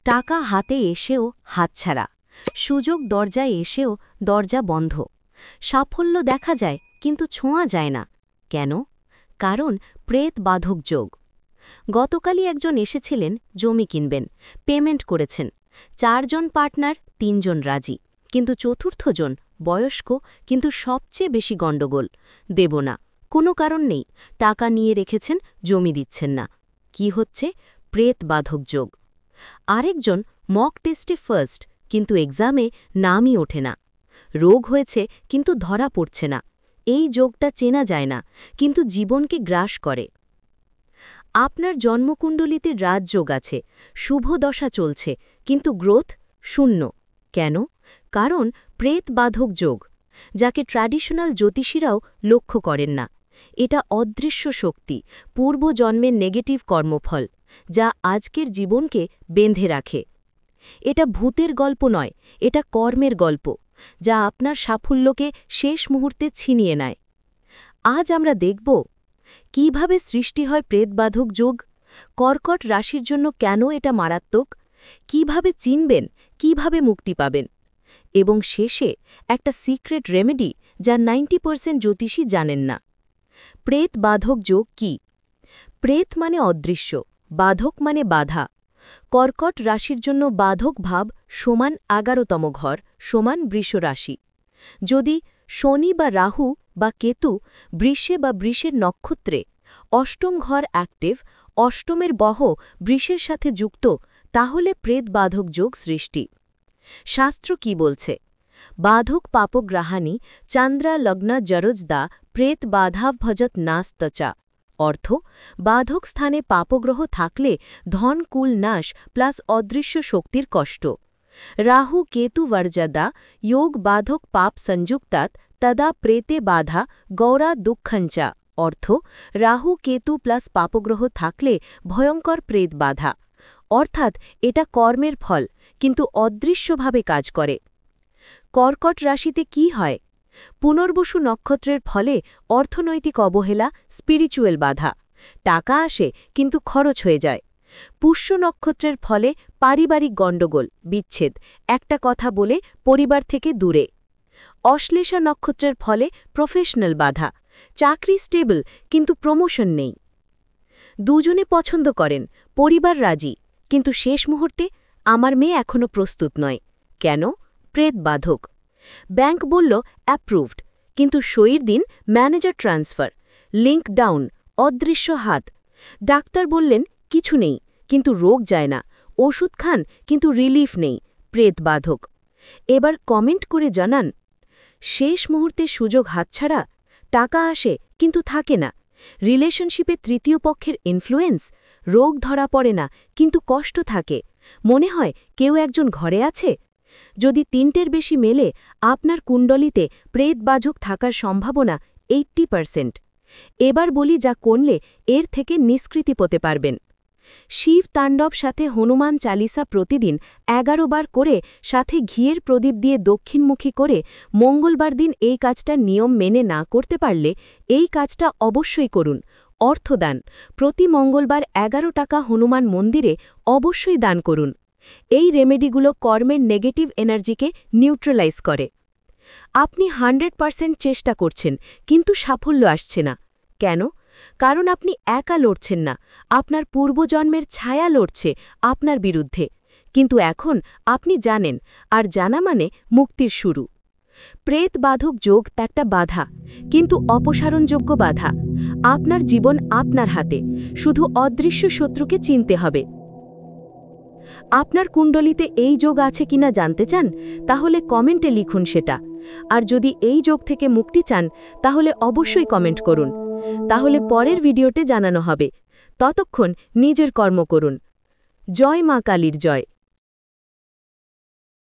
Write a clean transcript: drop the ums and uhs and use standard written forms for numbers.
টাকা হাতে এসেও হাতছাড়া, সুযোগ দরজায় এসেও দরজা বন্ধ। সাফল্য দেখা যায় কিন্তু ছোঁয়া যায় না। কেন? কারণ প্রেত বাধক যোগ। গতকালই একজন এসেছিলেন জমি কিনবেন, পেমেন্ট করেছেন। 4 জন পার্টনার, 3 জন রাজি, কিন্তু চতুর্থজন বয়স্ক, কিন্তু সবচেয়ে বেশি গণ্ডগোল। দেব না, কোনো কারণ নেই, টাকা নিয়ে রেখেছেন, জমি দিচ্ছেন না। কি হচ্ছে? প্রেত বাধক যোগ। আরেকজন মক টেস্টে ফার্স্ট, কিন্তু এক্সামে নামই ওঠে না। রোগ হয়েছে কিন্তু ধরা পড়ছে না। এই যোগটা চেনা যায় না, কিন্তু জীবনকে গ্রাস করে। আপনার জন্মকুণ্ডলিতে রাজযোগ আছে, শুভ দশা চলছে, কিন্তু গ্রোথ শূন্য। কেন? কারণ প্রেত বাধক যোগ, যাকে ট্র্যাডিশনাল জ্যোতিষীরাও লক্ষ্য করেন না। এটা অদৃশ্য শক্তি, পূর্বজন্মের নেগেটিভ কর্মফল, যা আজকের জীবনকে বেঁধে রাখে। এটা ভূতের গল্প নয়, এটা কর্মের গল্প, যা আপনার সাফল্যকে শেষ মুহূর্তে ছিনিয়ে নেয়। আজ আমরা দেখব কিভাবে সৃষ্টি হয় প্রেতবাধক যোগ, কর্কট রাশির জন্য কেন এটা মারাত্মক, কিভাবে চিনবেন, কিভাবে মুক্তি পাবেন, এবং শেষে একটা সিক্রেট রেমেডি যা 90% জ্যোতিষী জানেন না। প্রেতবাধক যোগ কি? প্রেত মানে অদৃশ্য, বাধক মানে বাধা। কর্কট রাশির জন্য বাধক ভাব সমান 11তম ঘর সমান বৃষ রাশি। যদি শনি বা রাহু বা কেতু বৃষে বা বৃষের নক্ষত্রে, অষ্টম ঘর অ্যাক্টিভ, অষ্টমের বহ বৃষের সাথে যুক্ত, তাহলে প্রেত বাধক যোগ সৃষ্টি। শাস্ত্র কি বলছে? বাধক পাপগ্রাহানি চান্দ্রা লগ্না জরজদা প্রেত বাধাভজত নাস্তচা। অর্থ, বাধক স্থানে পাপগ্রহ থাকলে ধন কুল নাশ প্লাস অদৃশ্য শক্তির কষ্ট। রাহু কেতু বর্জদা যোগ বাধক পাপ সংযুক্তাত তদা প্রেতে বাধা গৌরা দুঃখঞ্চা। অর্থ, রাহু কেতু প্লাস পাপগ্রহ থাকলে ভয়ঙ্কর প্রেত বাধা। অর্থাৎ এটা কর্মের ফল, কিন্তু অদৃশ্যভাবে কাজ করে। কর্কট রাশিতে কি হয়? পুনর্বসু নক্ষত্রের ফলে অর্থনৈতিক অবহেলা, স্পিরিচুয়াল বাধা। টাকা আসে কিন্তু খরচ হয়ে যায়। পুষ্য নক্ষত্রের ফলে পারিবারিক গণ্ডগোল, বিচ্ছেদ, একটা কথা বলে পরিবার থেকে দূরে। অশ্লেষা নক্ষত্রের ফলে প্রফেশনাল বাধা, চাকরি স্টেবল কিন্তু প্রমোশন নেই। দুজনে পছন্দ করেন, পরিবার রাজি, কিন্তু শেষ মুহূর্তে আমার মেয়ে এখনও প্রস্তুত নয়। কেন? প্রেত বাধক। ব্যাংক বলল অ্যাপ্রুভড, কিন্তু সইয়ের দিন ম্যানেজার ট্রান্সফার, লিঙ্ক ডাউন, অদৃশ্য হাত। ডাক্তার বললেন কিছু নেই, কিন্তু রোগ যায় না। ওষুধ খান কিন্তু রিলিফ নেই, প্রেত বাধক। এবার কমেন্ট করে জানান, শেষ মুহূর্তে সুযোগ হাতছাড়া, টাকা আসে কিন্তু থাকে না, রিলেশনশিপে তৃতীয় পক্ষের ইনফ্লুয়েন্স, রোগ ধরা পড়ে না কিন্তু কষ্ট থাকে, মনে হয় কেউ একজন ঘরে আছে। যদি 3টের বেশি মেলে, আপনার কুণ্ডলিতে প্রেতবাধক থাকার সম্ভাবনা 80%। এবার বলি যা করলে এর থেকে নিষ্কৃতি পেতে পারবেন। শিব তাণ্ডব সাথে হনুমান চালিসা প্রতিদিন 11 বার করে, সাথে ঘিয়ের প্রদীপ দিয়ে দক্ষিণমুখী করে, মঙ্গলবার দিন এই কাজটা নিয়ম মেনে না করতে পারলে এই কাজটা অবশ্যই করুন। অর্থদান, প্রতি মঙ্গলবার 11 টাকা হনুমান মন্দিরে অবশ্যই দান করুন। এই রেমেডিগুলো কর্মের নেগেটিভ এনার্জিকে নিউট্রালাইজ করে। আপনি 100% চেষ্টা করছেন কিন্তু সাফল্য আসছে না। কেন? কারণ আপনি একা লড়ছেন না, আপনার পূর্বজন্মের ছায়া লড়ছে আপনার বিরুদ্ধে। কিন্তু এখন আপনি জানেন, আর জানা মানে মুক্তির শুরু। প্রেত বাধক যোগ একটা বাধা, কিন্তু অপসারণযোগ্য বাধা। আপনার জীবন আপনার হাতে, শুধু অদৃশ্য শত্রুকে চিনতে হবে। আপনার কুণ্ডলিতে এই যোগ আছে কিনা জানতে চান? তাহলে কমেন্টে লিখুন সেটা। আর যদি এই যোগ থেকে মুক্তি চান, তাহলে অবশ্যই কমেন্ট করুন। তাহলে পরের ভিডিওতে জানানো হবে। ততক্ষণ নিজের কর্ম করুন। জয় মা কালীর জয়।